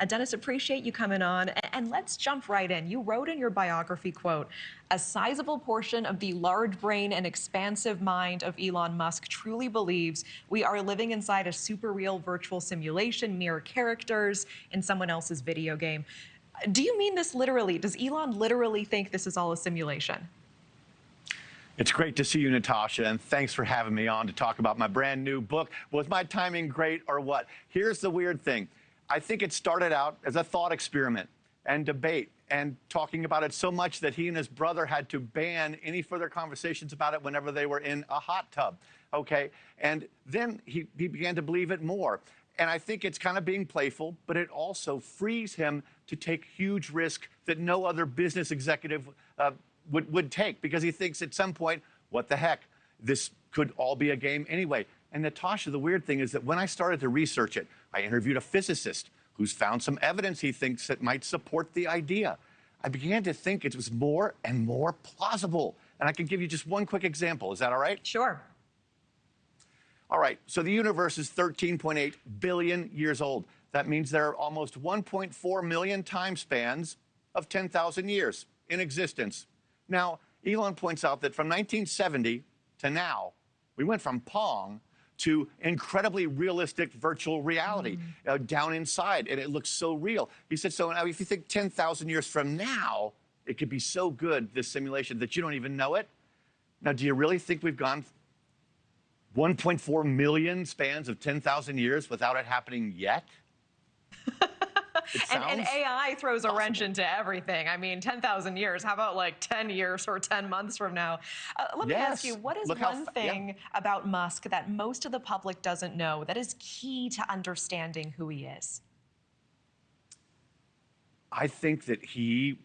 Dennis, appreciate you coming on. And let's jump right in. You wrote in your biography, quote, "A sizable portion of the large brain and expansive mind of Elon Musk truly believes we are living inside a super real virtual simulation, mere characters in someone else's video game." Do you mean this literally? Does Elon literally think this is all a simulation? It's great to see you, Natasha, and thanks for having me on to talk about my brand new book. Was my timing great or what? Here's the weird thing. I think it started out as a thought experiment and debate and talking about it so much that he and his brother had to ban any further conversations about it whenever they were in a hot tub, okay? And then he began to believe it more. And I think it's kind of being playful, but it also frees him to take huge risk that no other business executive would take, because he thinks at some point, what the heck, this could all be a game anyway. And Natasha, the weird thing is that when I started to research it, I interviewed a physicist who's found some evidence he thinks that might support the idea. I began to think it was more and more plausible. And I can give you just one quick example. Is that all right? Sure. All right, so the universe is 13.8 billion years old. That means there are almost 1.4 million time spans of 10,000 years in existence. Now, Elon points out that from 1970 to now, we went from Pong to incredibly realistic virtual reality down inside, and it looks so real. He said, so now if you think 10,000 years from now, it could be so good, this simulation, that you don't even know it. Now, do you really think we've gone 1.4 million spans of 10,000 years without it happening yet? And AI throws a wrench into everything. I mean, 10,000 years. How about like 10 years or 10 months from now? Let me ask you, what is one thing about Musk that most of the public doesn't know that is key to understanding who he is? I think that he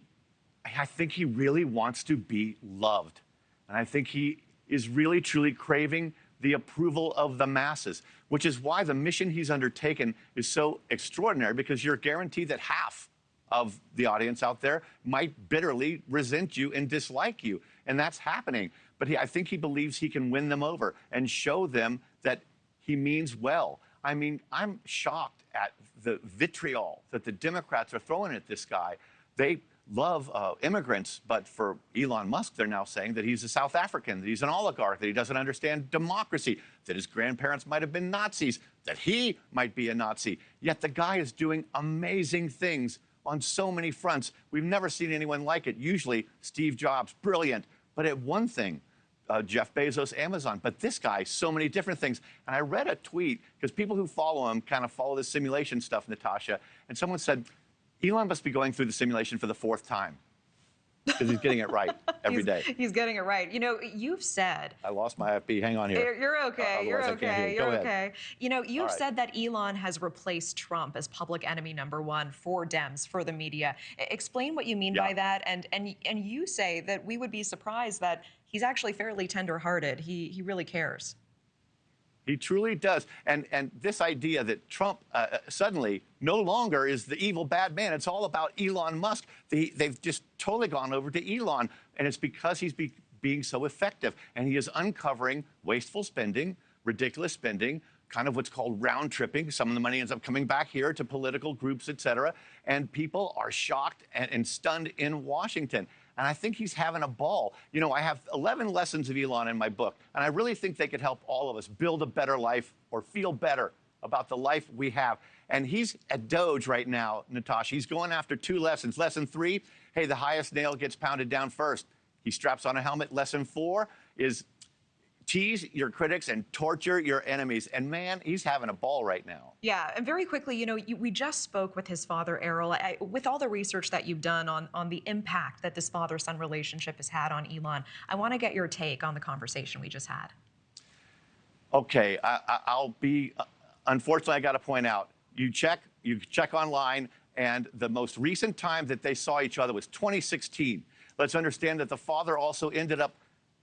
really wants to be loved. And I think he is really, truly craving the approval of the masses, which is why the mission he's undertaken is so extraordinary, because you're guaranteed that half of the audience out there might bitterly resent you and dislike you. And that's happening. But I think he believes he can win them over and show them that he means well. I mean, I'm shocked at the vitriol that the Democrats are throwing at this guy. They love immigrants, but for Elon Musk, they're now saying that he's a South African, that he's an oligarch, that he doesn't understand democracy, that his grandparents might have been Nazis, that he might be a Nazi. Yet the guy is doing amazing things on so many fronts. We've never seen anyone like it. Usually, Steve Jobs, brilliant, but at one thing, Jeff Bezos, Amazon. But this guy, so many different things. And I read a tweet, because people who follow him kind of follow this simulation stuff, Natasha, and someone said, Elon must be going through the simulation for the 4th time, because he's getting it right every day. He's getting it right. You know, you've said... I lost my FB. Hang on here. You're okay. You're okay. You're okay. You know, you've said that Elon has replaced Trump as public enemy #1 for Dems, for the media. Explain what you mean by that. And you say that we would be surprised that he's actually fairly tender-hearted. He really cares. He truly does. And this idea that Trump suddenly no longer is the evil bad man, it's all about Elon Musk. They've just totally gone over to Elon, and it's because he's being so effective. And he is uncovering wasteful spending, ridiculous spending, kind of what's called round tripping. Some of the money ends up coming back here to political groups, et cetera. And people are shocked and stunned in Washington. And I think he's having a ball. You know, I have 11 lessons of Elon in my book, and I really think they could help all of us build a better life or feel better about the life we have. And he's at Doge right now, Natasha. He's going after 2 lessons. Lesson 3, hey, the highest nail gets pounded down first. He straps on a helmet. Lesson 4 is tease your critics and torture your enemies. And man, he's having a ball right now. Yeah, and very quickly, you know, we just spoke with his father, Errol. With all the research that you've done on the impact that this father-son relationship has had on Elon, I want to get your take on the conversation we just had. Okay, I'll be, unfortunately, I got to point out, you check online, and the most recent time that they saw each other was 2016. Let's understand that the father also ended up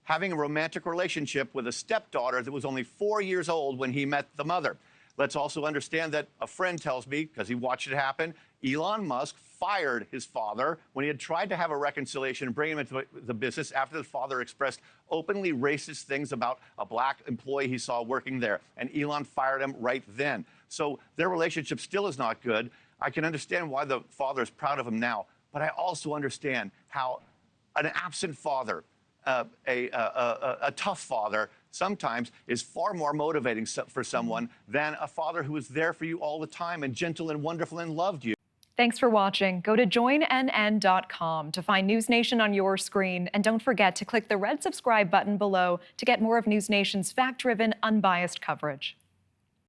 having a romantic relationship with a stepdaughter that was only 4 years old when he met the mother. Let's also understand that a friend tells me, because he watched it happen, Elon Musk fired his father when he had tried to have a reconciliation and bring him into the business after the father expressed openly racist things about a black employee he saw working there. And Elon fired him right then. So their relationship still is not good. I can understand why the father is proud of him now, but I also understand how an absent father, a tough father, sometimes is far more motivating for someone than a father who is there for you all the time and gentle and wonderful and loved you. Thanks for watching. Go to joinnn.com to find News Nation on your screen. And don't forget to click the red subscribe button below to get more of News Nation's fact-driven, unbiased coverage.